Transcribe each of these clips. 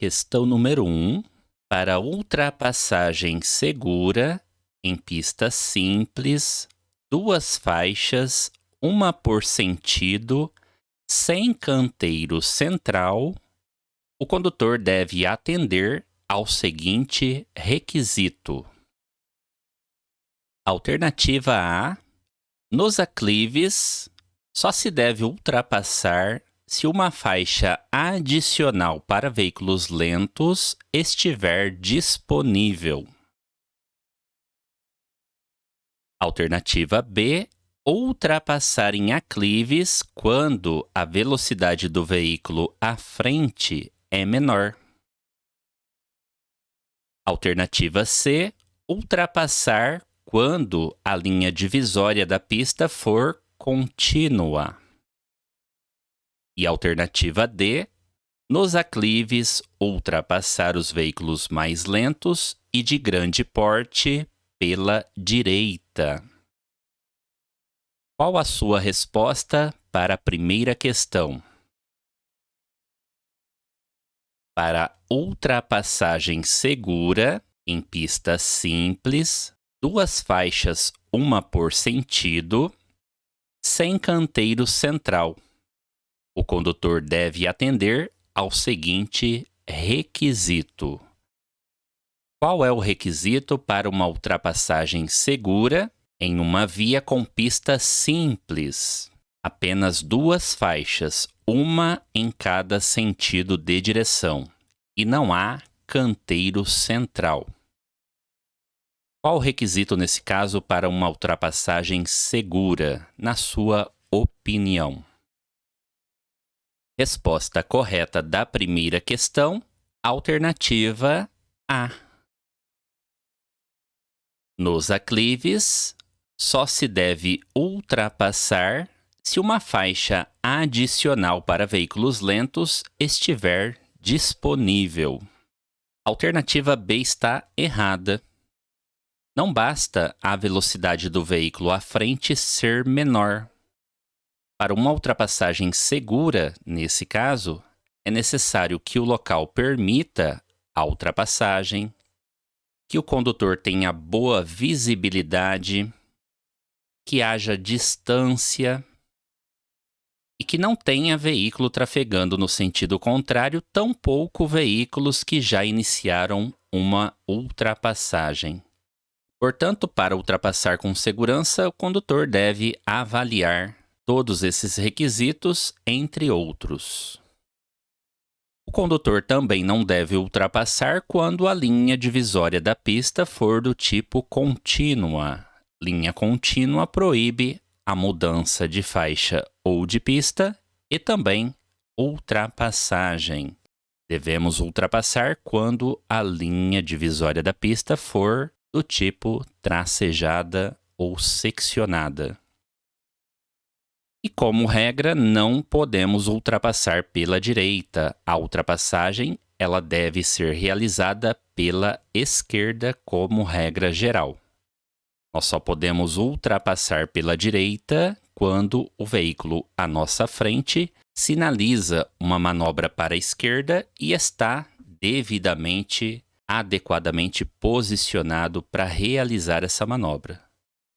Questão número 1. Para ultrapassagem segura em pista simples, 2 faixas, uma por sentido, sem canteiro central, o condutor deve atender ao seguinte requisito. Alternativa A. Nos aclives, só se deve ultrapassar se uma faixa adicional para veículos lentos estiver disponível. Alternativa B. Ultrapassar em aclives quando a velocidade do veículo à frente é menor. Alternativa C. Ultrapassar quando a linha divisória da pista for contínua. E alternativa D. Nos aclives, ultrapassar os veículos mais lentos e de grande porte pela direita. Qual a sua resposta para a primeira questão? Para ultrapassagem segura em pista simples, 2 faixas, uma por sentido, sem canteiro central. O condutor deve atender ao seguinte requisito. Qual é o requisito para uma ultrapassagem segura em uma via com pista simples? Apenas 2 faixas, uma em cada sentido de direção, e não há canteiro central. Qual o requisito nesse caso para uma ultrapassagem segura, na sua opinião? Resposta correta da primeira questão, alternativa A. Nos aclives, só se deve ultrapassar se uma faixa adicional para veículos lentos estiver disponível. Alternativa B está errada. Não basta a velocidade do veículo à frente ser menor. Para uma ultrapassagem segura, nesse caso, é necessário que o local permita a ultrapassagem, que o condutor tenha boa visibilidade, que haja distância e que não tenha veículo trafegando no sentido contrário, tampouco veículos que já iniciaram uma ultrapassagem. Portanto, para ultrapassar com segurança, o condutor deve avaliar todos esses requisitos, entre outros. O condutor também não deve ultrapassar quando a linha divisória da pista for do tipo contínua. Linha contínua proíbe a mudança de faixa ou de pista e também ultrapassagem. Devemos ultrapassar quando a linha divisória da pista for do tipo tracejada ou seccionada. E, como regra, não podemos ultrapassar pela direita. A ultrapassagem ela deve ser realizada pela esquerda como regra geral. Nós só podemos ultrapassar pela direita quando o veículo à nossa frente sinaliza uma manobra para a esquerda e está devidamente, adequadamente posicionado para realizar essa manobra.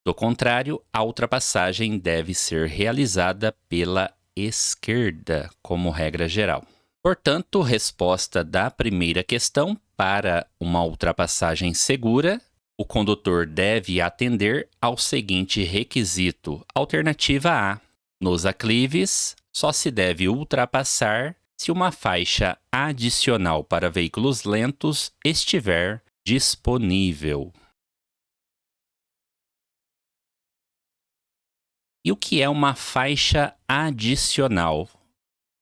Do contrário, a ultrapassagem deve ser realizada pela esquerda, como regra geral. Portanto, resposta da primeira questão: para uma ultrapassagem segura, o condutor deve atender ao seguinte requisito. Alternativa A. Nos aclives, só se deve ultrapassar se uma faixa adicional para veículos lentos estiver disponível. E o que é uma faixa adicional?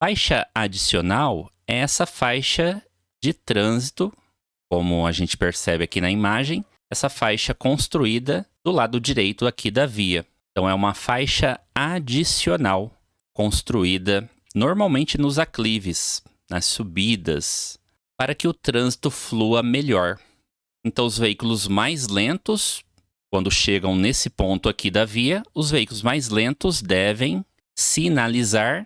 Faixa adicional é essa faixa de trânsito, como a gente percebe aqui na imagem, essa faixa construída do lado direito aqui da via. Então, é uma faixa adicional construída normalmente nos aclives, nas subidas, para que o trânsito flua melhor. Então, os veículos mais lentos, quando chegam nesse ponto aqui da via, os veículos mais lentos devem sinalizar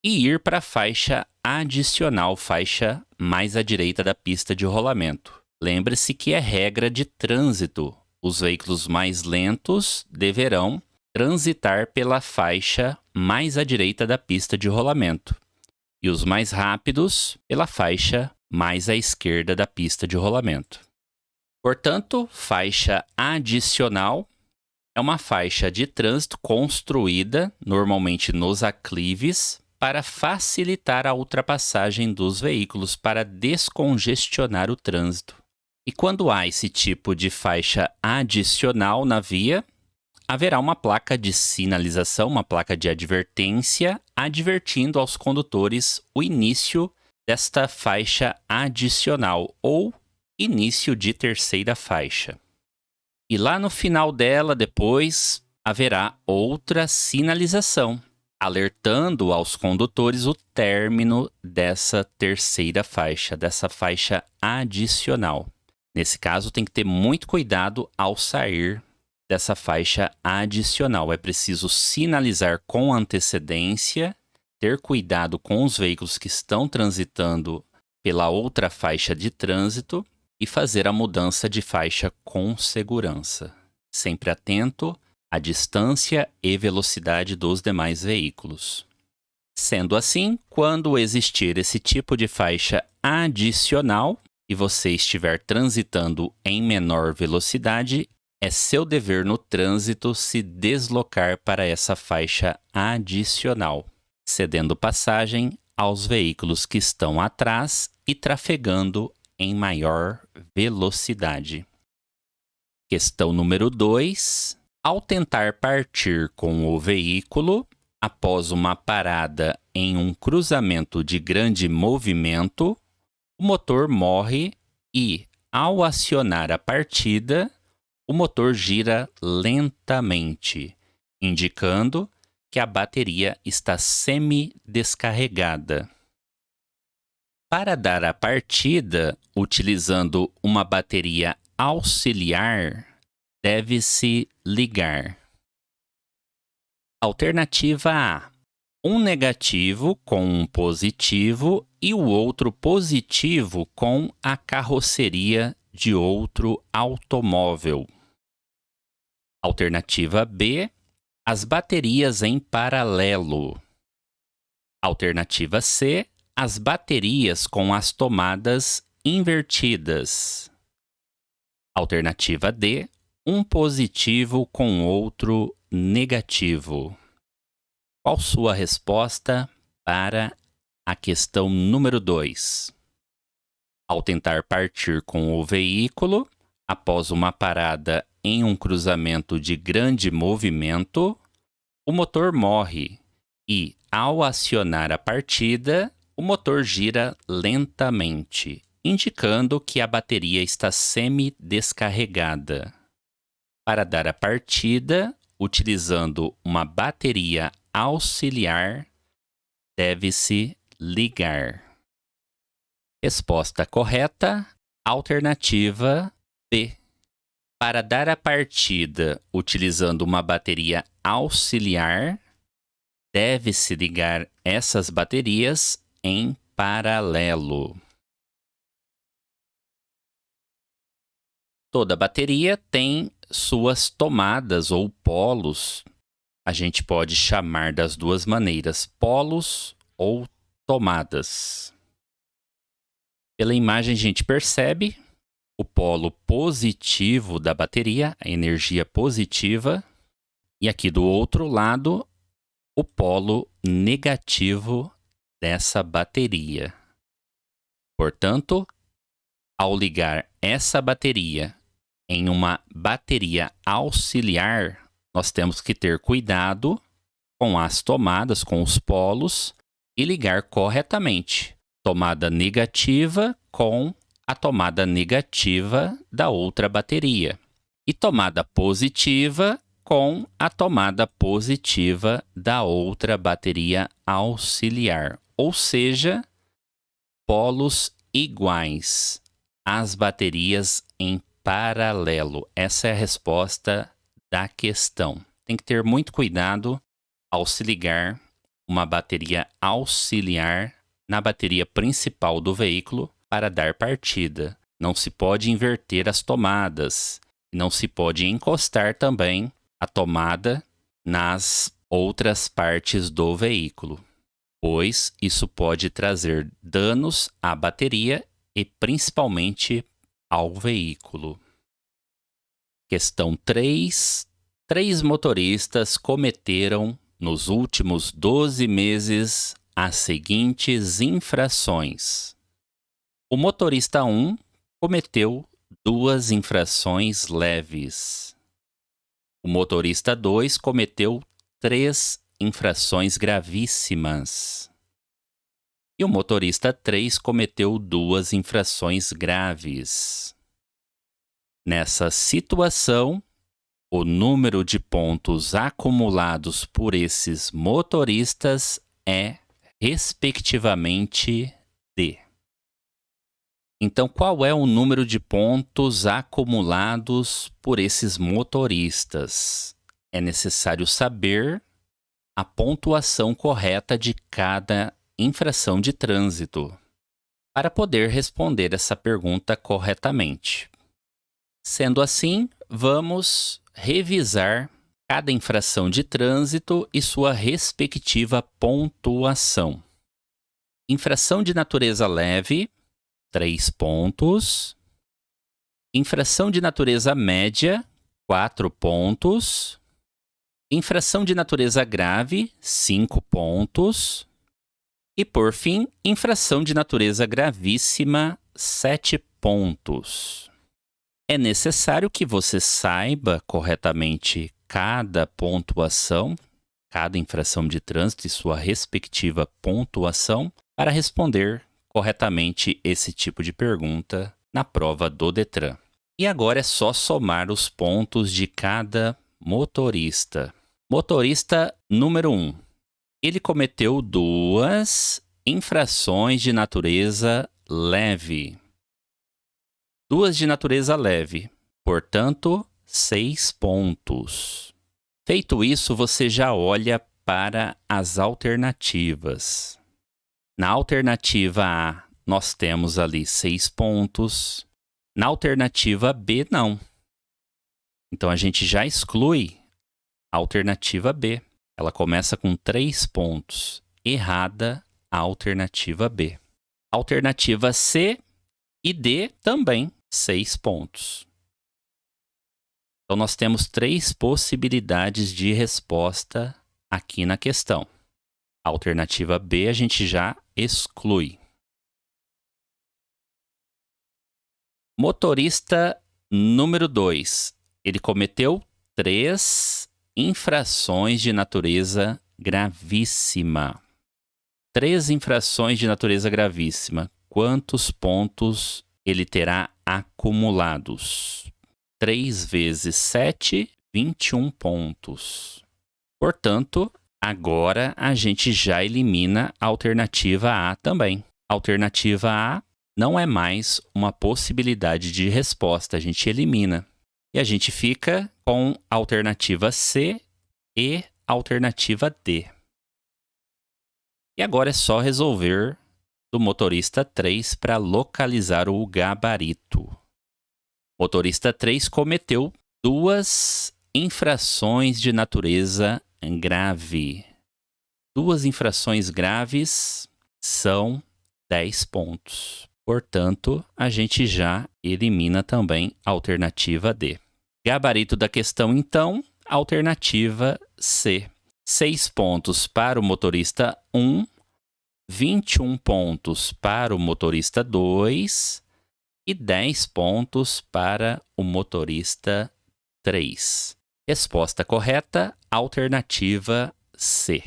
e ir para a faixa adicional, faixa mais à direita da pista de rolamento. Lembre-se que é regra de trânsito. Os veículos mais lentos deverão transitar pela faixa mais à direita da pista de rolamento e os mais rápidos pela faixa mais à esquerda da pista de rolamento. Portanto, faixa adicional é uma faixa de trânsito construída normalmente nos aclives para facilitar a ultrapassagem dos veículos para descongestionar o trânsito. E quando há esse tipo de faixa adicional na via, haverá uma placa de sinalização, uma placa de advertência, advertindo aos condutores o início desta faixa adicional ou início de terceira faixa. E lá no final dela, depois, haverá outra sinalização, alertando aos condutores o término dessa terceira faixa, dessa faixa adicional. Nesse caso, tem que ter muito cuidado ao sair dessa faixa adicional. É preciso sinalizar com antecedência, ter cuidado com os veículos que estão transitando pela outra faixa de trânsito e fazer a mudança de faixa com segurança, sempre atento à distância e velocidade dos demais veículos. Sendo assim, quando existir esse tipo de faixa adicional e você estiver transitando em menor velocidade, é seu dever no trânsito se deslocar para essa faixa adicional, cedendo passagem aos veículos que estão atrás e trafegando em maior velocidade. Questão número 2. Ao tentar partir com o veículo, após uma parada em um cruzamento de grande movimento, o motor morre e, ao acionar a partida, o motor gira lentamente, indicando que a bateria está semi-descarregada. Para dar a partida, utilizando uma bateria auxiliar, deve-se ligar. Alternativa A: um negativo com um positivo e o outro positivo com a carroceria de outro automóvel. Alternativa B: as baterias em paralelo. Alternativa C: as baterias com as tomadas invertidas. Alternativa D: um positivo com outro negativo. Qual sua resposta para a questão número 2? Ao tentar partir com o veículo, após uma parada em um cruzamento de grande movimento, o motor morre e, ao acionar a partida, o motor gira lentamente, indicando que a bateria está semi-descarregada. Para dar a partida, utilizando uma bateria auxiliar, deve-se ligar. Resposta correta, alternativa B. Para dar a partida utilizando uma bateria auxiliar, deve-se ligar essas baterias em paralelo. Toda bateria tem suas tomadas ou polos. A gente pode chamar das duas maneiras, polos ou tomadas. Pela imagem a gente percebe o polo positivo da bateria, a energia positiva, e aqui do outro lado, o polo negativo dessa bateria. Portanto, ao ligar essa bateria em uma bateria auxiliar, nós temos que ter cuidado com as tomadas, com os polos, e ligar corretamente. Tomada negativa com a tomada negativa da outra bateria. E tomada positiva com a tomada positiva da outra bateria auxiliar. Ou seja, polos iguais. As baterias em paralelo. Essa é a resposta da questão. Tem que ter muito cuidado ao se ligar uma bateria auxiliar na bateria principal do veículo para dar partida. Não se pode inverter as tomadas. Não se pode encostar também a tomada nas outras partes do veículo, pois isso pode trazer danos à bateria e principalmente ao veículo. Questão 3. 3 motoristas cometeram nos últimos 12 meses as seguintes infrações. O motorista 1 cometeu 2 infrações leves. O motorista 2 cometeu 3 infrações gravíssimas. E o motorista 3 cometeu 2 infrações graves. Nessa situação, o número de pontos acumulados por esses motoristas é, respectivamente, D. Então, qual é o número de pontos acumulados por esses motoristas? É necessário saber a pontuação correta de cada infração de trânsito para poder responder essa pergunta corretamente. Sendo assim, vamos revisar cada infração de trânsito e sua respectiva pontuação. Infração de natureza leve, 3 pontos. Infração de natureza média, 4 pontos. Infração de natureza grave, 5 pontos. E, por fim, infração de natureza gravíssima, 7 pontos. É necessário que você saiba corretamente cada pontuação, cada infração de trânsito e sua respectiva pontuação para responder corretamente esse tipo de pergunta na prova do Detran. E agora é só somar os pontos de cada motorista. Motorista número 1. Ele cometeu 2 infrações de natureza leve. 2 de natureza leve, portanto, 6 pontos. Feito isso, você já olha para as alternativas. Na alternativa A, nós temos ali 6 pontos. Na alternativa B, não. Então, a gente já exclui a alternativa B. Ela começa com 3 pontos. Errada a alternativa B. Alternativa C e D também 6 pontos. Então, nós temos 3 possibilidades de resposta aqui na questão. A alternativa B a gente já exclui. Motorista número 2. Ele cometeu 3 infrações de natureza gravíssima. 3 infrações de natureza gravíssima. Quantos pontos ele terá acumulados? 3 vezes 7, 21 pontos. Portanto, agora a gente já elimina a alternativa A também. A alternativa A não é mais uma possibilidade de resposta, a gente elimina. E a gente fica com a alternativa C e a alternativa D. E agora é só resolver do motorista 3 para localizar o gabarito. Motorista 3 cometeu 2 infrações de natureza grave. 2 infrações graves são 10 pontos. Portanto, a gente já elimina também a alternativa D. Gabarito da questão, então, alternativa C. 6 pontos para o motorista 1, 21 pontos para o motorista 2 e 10 pontos para o motorista 3. Resposta correta, alternativa C.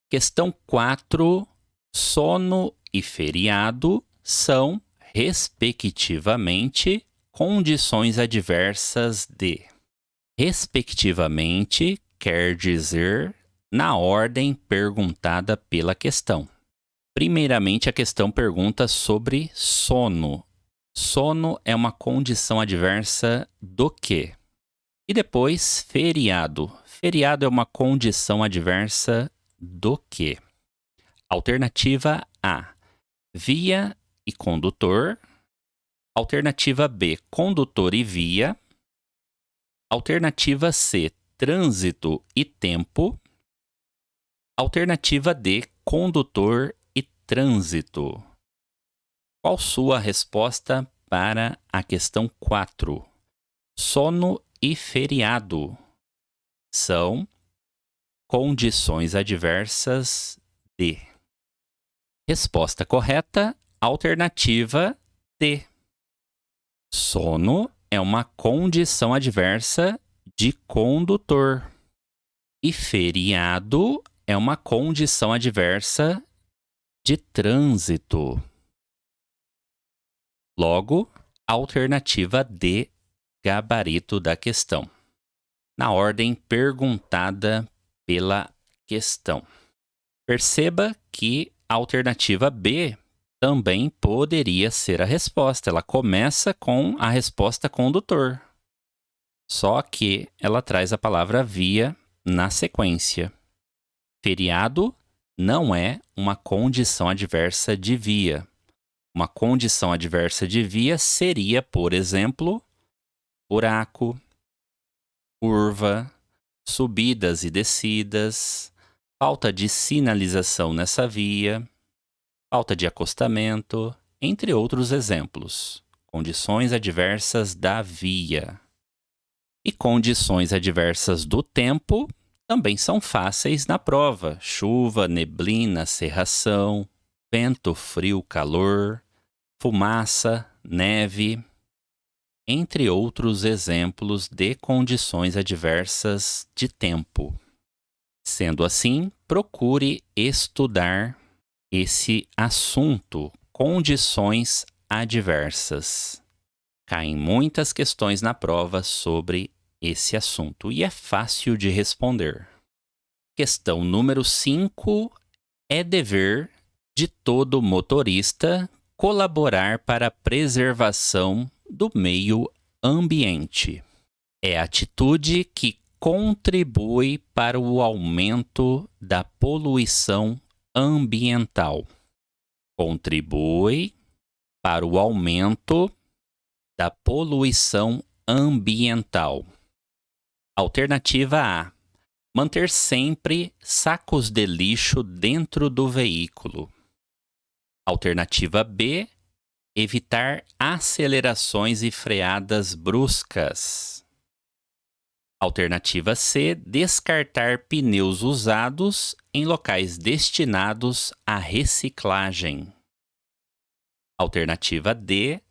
Questão 4. Sono e feriado são, respectivamente, condições adversas de. Respectivamente quer dizer na ordem perguntada pela questão. Primeiramente, a questão pergunta sobre sono. Sono é uma condição adversa do quê? E depois, feriado. Feriado é uma condição adversa do que? Alternativa A, via e condutor. Alternativa B, condutor e via. Alternativa C, trânsito e tempo. Alternativa D, condutor e trânsito. Qual sua resposta para a questão 4? Sono e feriado são condições adversas de. Resposta correta, alternativa D. Sono é uma condição adversa de condutor e feriado é uma condição adversa de trânsito. Logo, alternativa D, gabarito da questão. Na ordem perguntada pela questão. Perceba que a alternativa B também poderia ser a resposta. Ela começa com a resposta condutor. Só que ela traz a palavra via na sequência. Feriado não é uma condição adversa de via. Uma condição adversa de via seria, por exemplo, buraco, curva, subidas e descidas, falta de sinalização nessa via, falta de acostamento, entre outros exemplos. Condições adversas da via. E condições adversas do tempo também são fáceis na prova. Chuva, neblina, cerração, vento, frio, calor, fumaça, neve, entre outros exemplos de condições adversas de tempo. Sendo assim, procure estudar esse assunto, condições adversas. Caem muitas questões na prova sobre esse assunto e é fácil de responder. Questão número 5. É dever de todo motorista colaborar para a preservação do meio ambiente. É atitude que contribui para o aumento da poluição ambiental. Contribui para o aumento da poluição ambiental. Alternativa A. Manter sempre sacos de lixo dentro do veículo. Alternativa B. Evitar acelerações e freadas bruscas. Alternativa C. Descartar pneus usados em locais destinados à reciclagem. Alternativa D.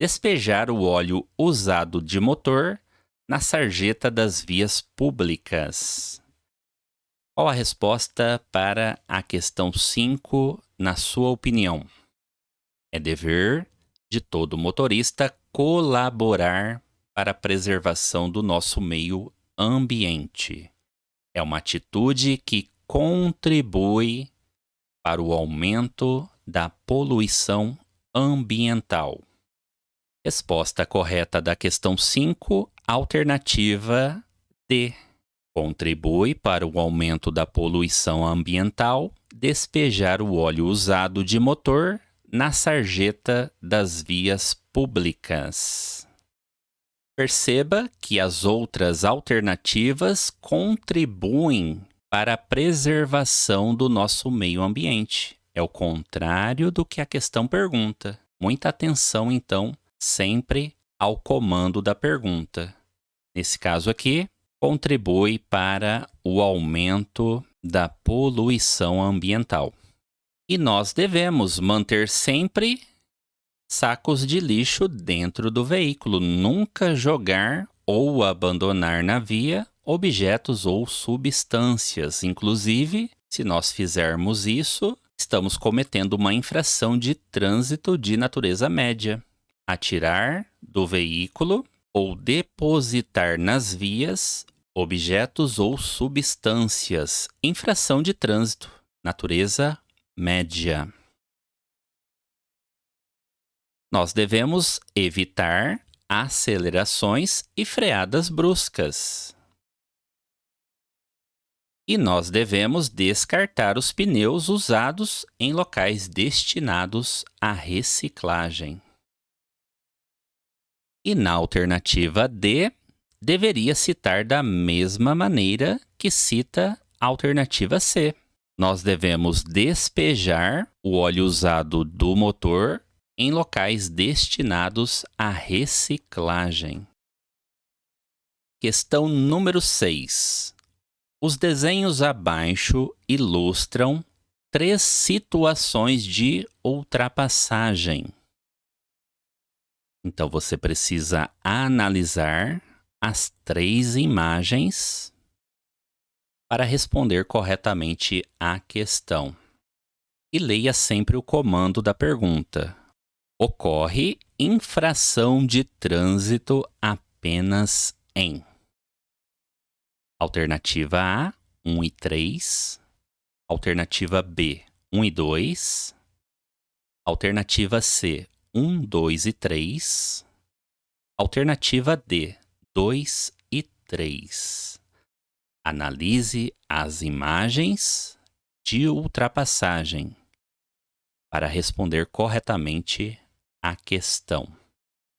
Despejar o óleo usado de motor na sarjeta das vias públicas. Qual a resposta para a questão 5, na sua opinião? É dever de todo motorista colaborar para a preservação do nosso meio ambiente. É uma atitude que contribui para o aumento da poluição ambiental. Resposta correta da questão 5, alternativa D. Contribui para o aumento da poluição ambiental despejar o óleo usado de motor na sarjeta das vias públicas. Perceba que as outras alternativas contribuem para a preservação do nosso meio ambiente. É o contrário do que a questão pergunta. Muita atenção, então, sempre ao comando da pergunta. Nesse caso aqui, contribui para o aumento da poluição ambiental. E nós devemos manter sempre sacos de lixo dentro do veículo, nunca jogar ou abandonar na via objetos ou substâncias. Inclusive, se nós fizermos isso, estamos cometendo uma infração de trânsito de natureza média. Atirar do veículo ou depositar nas vias objetos ou substâncias. Infração de trânsito, natureza média. Nós devemos evitar acelerações e freadas bruscas. E nós devemos descartar os pneus usados em locais destinados à reciclagem. E na alternativa D, deveria citar da mesma maneira que cita a alternativa C. Nós devemos despejar o óleo usado do motor em locais destinados à reciclagem. Questão número 6. Os desenhos abaixo ilustram 3 situações de ultrapassagem. Então, você precisa analisar as 3 imagens para responder corretamente à questão. E leia sempre o comando da pergunta. Ocorre infração de trânsito apenas em. Alternativa A, 1 e 3. Alternativa B, 1 e 2. Alternativa C, 1, 2 e 3. Alternativa D, 2 e 3. Analise as imagens de ultrapassagem para responder corretamente à questão.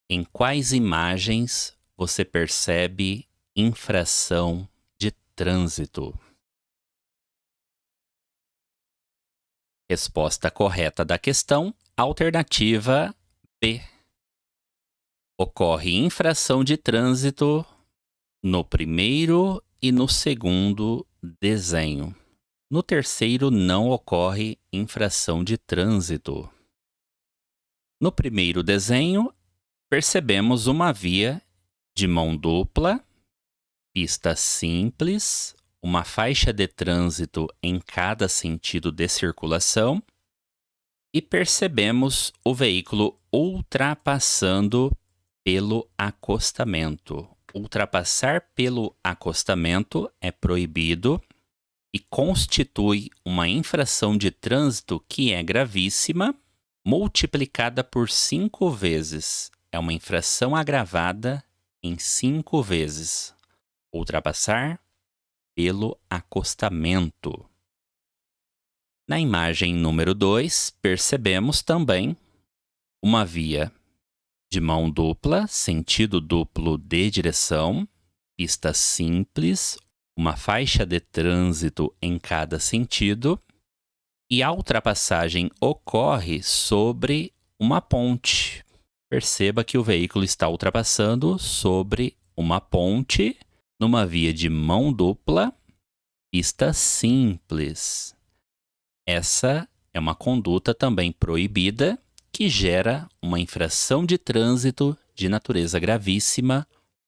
Em quais imagens você percebe infração de trânsito? Resposta correta da questão, alternativa B. Ocorre infração de trânsito no primeiro e no segundo desenho. No terceiro, não ocorre infração de trânsito. No primeiro desenho, percebemos uma via de mão dupla, pista simples, uma faixa de trânsito em cada sentido de circulação e percebemos o veículo ultrapassando pelo acostamento. Ultrapassar pelo acostamento é proibido e constitui uma infração de trânsito que é gravíssima, multiplicada por 5 vezes. É uma infração agravada em 5 vezes. Ultrapassar pelo acostamento. Na imagem número 2, percebemos também uma via de mão dupla, sentido duplo de direção, pista simples, uma faixa de trânsito em cada sentido, e a ultrapassagem ocorre sobre uma ponte. Perceba que o veículo está ultrapassando sobre uma ponte, numa via de mão dupla, pista simples. Essa é uma conduta também proibida que gera uma infração de trânsito de natureza gravíssima,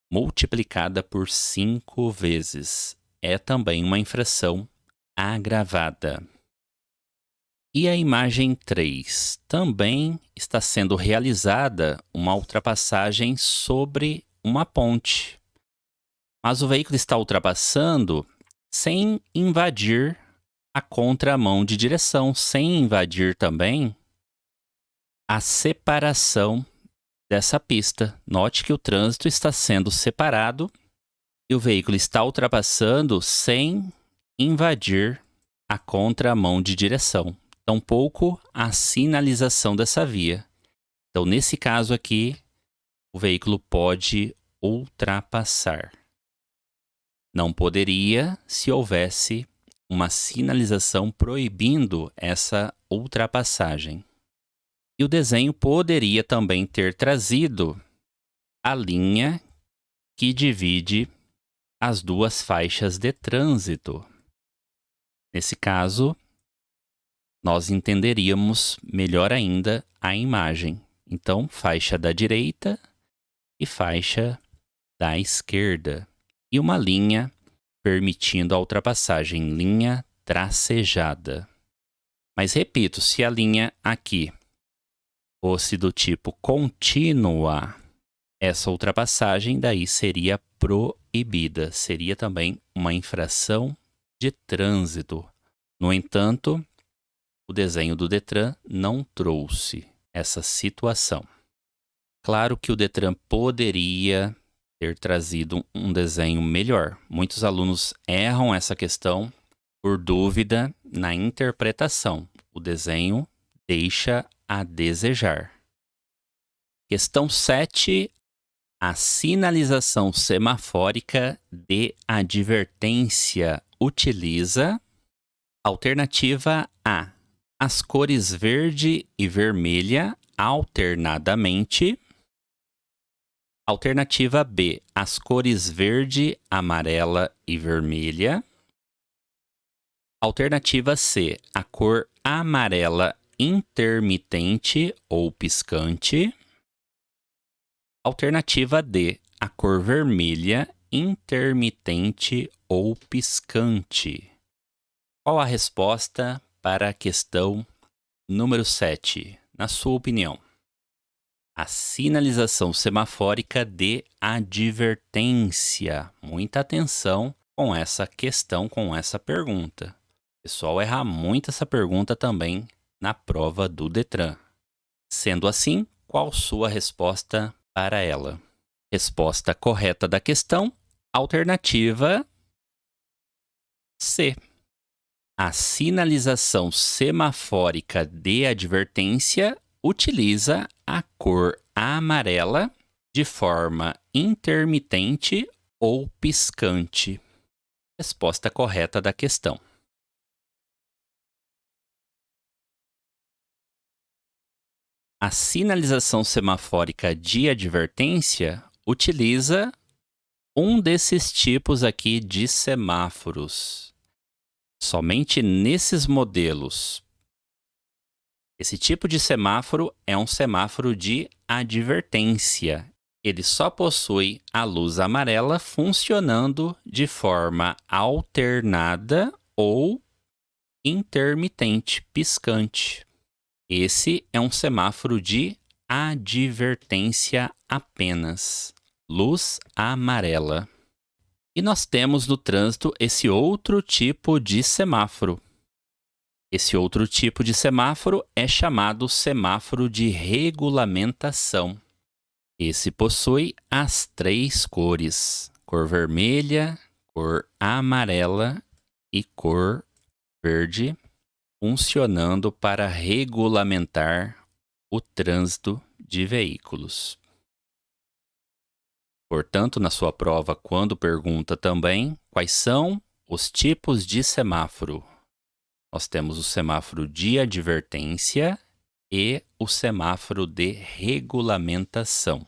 multiplicada por 5 vezes. É também uma infração agravada. E a imagem 3. Também está sendo realizada uma ultrapassagem sobre uma ponte. Mas o veículo está ultrapassando sem invadir a contramão de direção, sem invadir também a separação dessa pista. Note que o trânsito está sendo separado e o veículo está ultrapassando sem invadir a contramão de direção, tampouco a sinalização dessa via. Então, nesse caso aqui, o veículo pode ultrapassar. Não poderia se houvesse uma sinalização proibindo essa ultrapassagem. E o desenho poderia também ter trazido a linha que divide as 2 faixas de trânsito. Nesse caso, nós entenderíamos melhor ainda a imagem. Então, faixa da direita e faixa da esquerda. E uma linha permitindo a ultrapassagem, linha tracejada. Mas repito, se a linha aqui fosse do tipo contínua, essa ultrapassagem daí seria proibida, seria também uma infração de trânsito. No entanto, o desenho do Detran não trouxe essa situação. Claro que o Detran poderia ter trazido um desenho melhor. Muitos alunos erram essa questão por dúvida na interpretação. O desenho deixa a desejar. Questão 7. A sinalização semafórica de advertência utiliza alternativa A, as cores verde e vermelha alternadamente. Alternativa B, as cores verde, amarela e vermelha. Alternativa C, a cor amarela intermitente ou piscante. Alternativa D, a cor vermelha intermitente ou piscante. Qual a resposta para a questão número 7, na sua opinião? A sinalização semafórica de advertência. Muita atenção com essa questão, com essa pergunta. O pessoal erra muito essa pergunta também na prova do Detran. Sendo assim, qual sua resposta para ela? Resposta correta da questão, alternativa C. A sinalização semafórica de advertência utiliza a cor amarela de forma intermitente ou piscante. Resposta correta da questão. A sinalização semafórica de advertência utiliza um desses tipos aqui de semáforos. Somente nesses modelos. Esse tipo de semáforo é um semáforo de advertência. Ele só possui a luz amarela funcionando de forma alternada ou intermitente, piscante. Esse é um semáforo de advertência apenas, luz amarela. E nós temos no trânsito esse outro tipo de semáforo. Esse outro tipo de semáforo é chamado semáforo de regulamentação. Esse possui as 3 cores: cor vermelha, cor amarela e cor verde, funcionando para regulamentar o trânsito de veículos. Portanto, na sua prova, quando pergunta também quais são os tipos de semáforo, nós temos o semáforo de advertência e o semáforo de regulamentação.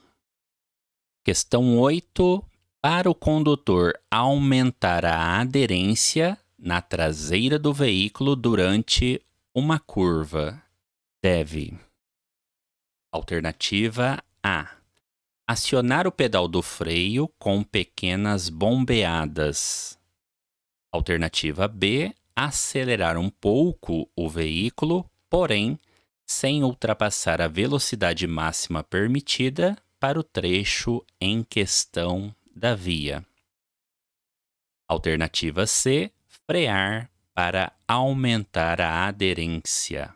Questão 8. Para o condutor aumentar a aderência na traseira do veículo durante uma curva, deve: alternativa A, acionar o pedal do freio com pequenas bombeadas. Alternativa B, acelerar um pouco o veículo, porém sem ultrapassar a velocidade máxima permitida para o trecho em questão da via. Alternativa C, frear para aumentar a aderência.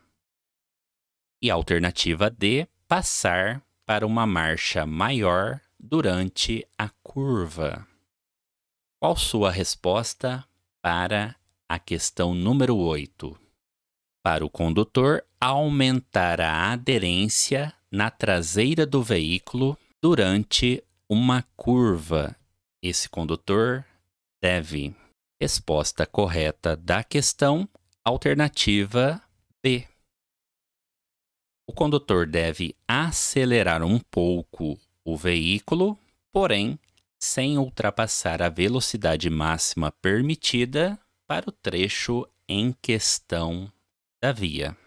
E alternativa D, passar para uma marcha maior durante a curva. Qual sua resposta para a questão número 8? Para o condutor aumentar a aderência na traseira do veículo durante uma curva, esse condutor deve. Resposta correta da questão, alternativa B. O condutor deve acelerar um pouco o veículo, porém sem ultrapassar a velocidade máxima permitida para o trecho em questão da via.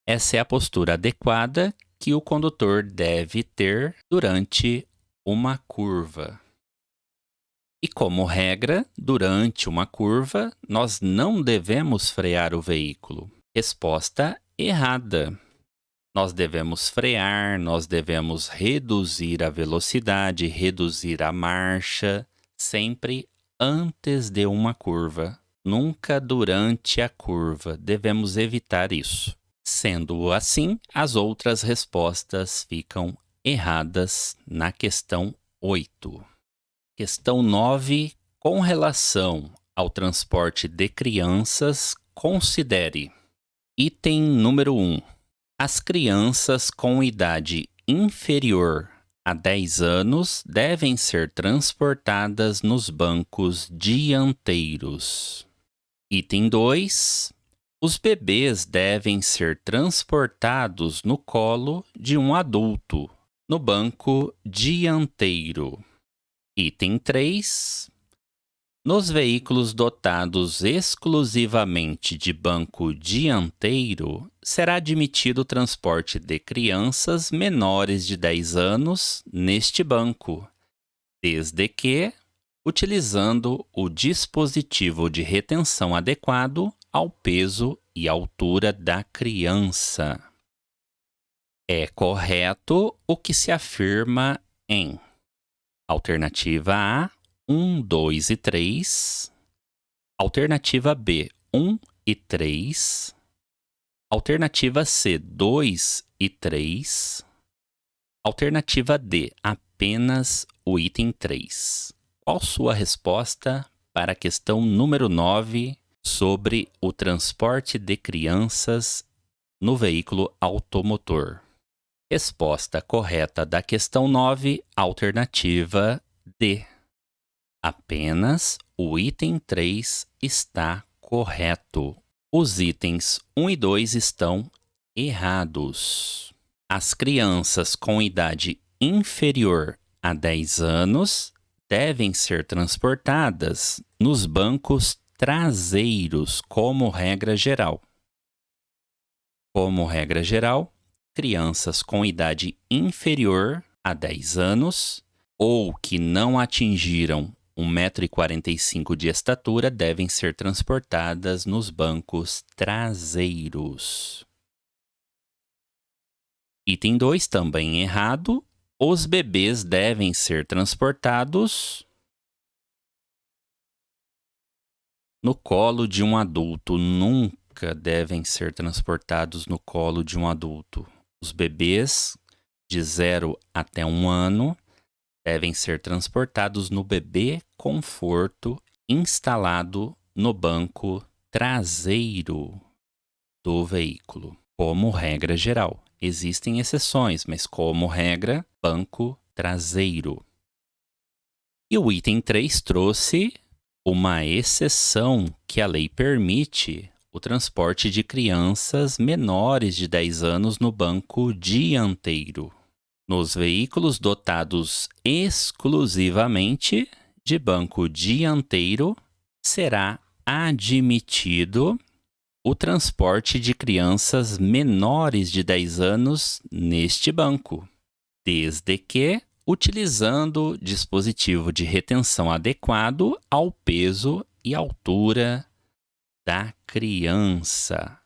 Essa é a postura adequada que o condutor deve ter durante uma curva. E como regra, durante uma curva, nós não devemos frear o veículo. Resposta errada. Nós devemos frear, nós devemos reduzir a velocidade, reduzir a marcha, sempre antes de uma curva. Nunca durante a curva. Devemos evitar isso. Sendo assim, as outras respostas ficam erradas na questão 8. Questão 9. Com relação ao transporte de crianças, considere. Item número 1. As crianças com idade inferior a 10 anos devem ser transportadas nos bancos dianteiros. Item 2. Os bebês devem ser transportados no colo de um adulto, no banco dianteiro. Item 3. Nos veículos dotados exclusivamente de banco dianteiro, será admitido o transporte de crianças menores de 10 anos neste banco, desde que utilizando o dispositivo de retenção adequado ao peso e altura da criança. É correto o que se afirma em alternativa A, 1, 2 e 3, alternativa B, 1 e 3, alternativa C, 2 e 3, alternativa D, apenas o item 3. Qual sua resposta para a questão número 9 sobre o transporte de crianças no veículo automotor? Resposta correta da questão 9, alternativa D. Apenas o item 3 está correto. Os itens 1 e 2 estão errados. As crianças com idade inferior a 10 anos devem ser transportadas nos bancos traseiros, como regra geral. Como regra geral, crianças com idade inferior a 10 anos ou que não atingiram 1,45 m de estatura devem ser transportadas nos bancos traseiros. Item 2, também errado. Os bebês devem ser transportados no colo de um adulto. Nunca devem ser transportados no colo de um adulto. Os bebês de 0 até 1 ano devem ser transportados no bebê conforto instalado no banco traseiro do veículo, como regra geral. Existem exceções, mas como regra, banco traseiro. E o item 3 trouxe uma exceção que a lei permite o transporte de crianças menores de 10 anos no banco dianteiro. Nos veículos dotados exclusivamente de banco dianteiro, será admitido o transporte de crianças menores de 10 anos neste banco, desde que utilizando dispositivo de retenção adequado ao peso e altura da criança.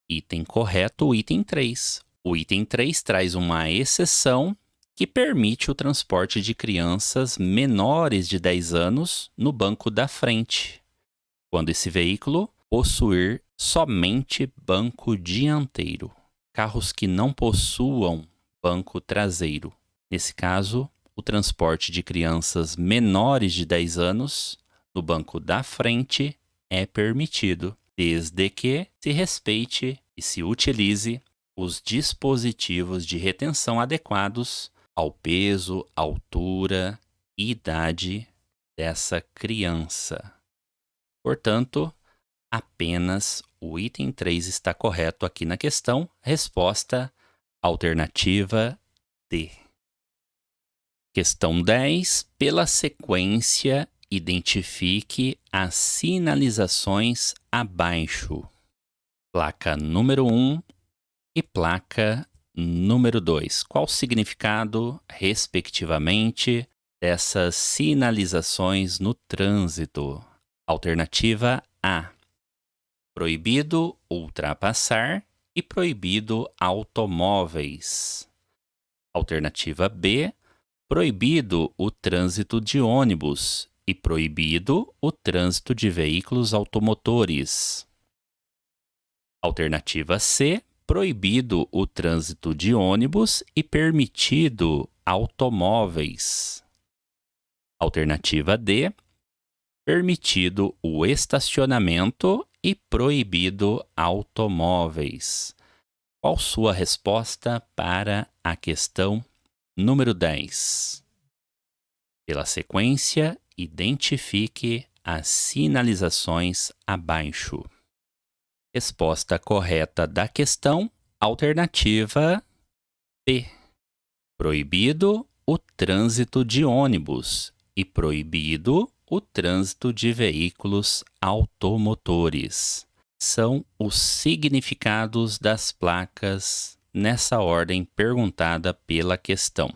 Item correto, o item 3. O item 3 traz uma exceção que permite o transporte de crianças menores de 10 anos no banco da frente, quando esse veículo possuir somente banco dianteiro. Carros que não possuam banco traseiro. Nesse caso, o transporte de crianças menores de 10 anos no banco da frente é permitido, desde que se respeite e se utilize os dispositivos de retenção adequados ao peso, altura e idade dessa criança. Portanto, apenas o item 3 está correto aqui na questão. Resposta alternativa D. Questão 10. Pela sequência, identifique as sinalizações abaixo. Placa número 1 e placa número 2. Qual o significado, respectivamente, dessas sinalizações no trânsito? Alternativa A. Proibido ultrapassar e proibido automóveis. Alternativa B. Proibido o trânsito de ônibus e proibido o trânsito de veículos automotores. Alternativa C. Proibido o trânsito de ônibus e permitido automóveis. Alternativa D. permitido o estacionamento e proibido automóveis. Qual sua resposta para a questão número 10? Pela sequência, identifique as sinalizações abaixo. Resposta correta da questão, alternativa B. Proibido o trânsito de ônibus e proibido o trânsito de veículos automotores. São os significados das placas nessa ordem perguntada pela questão.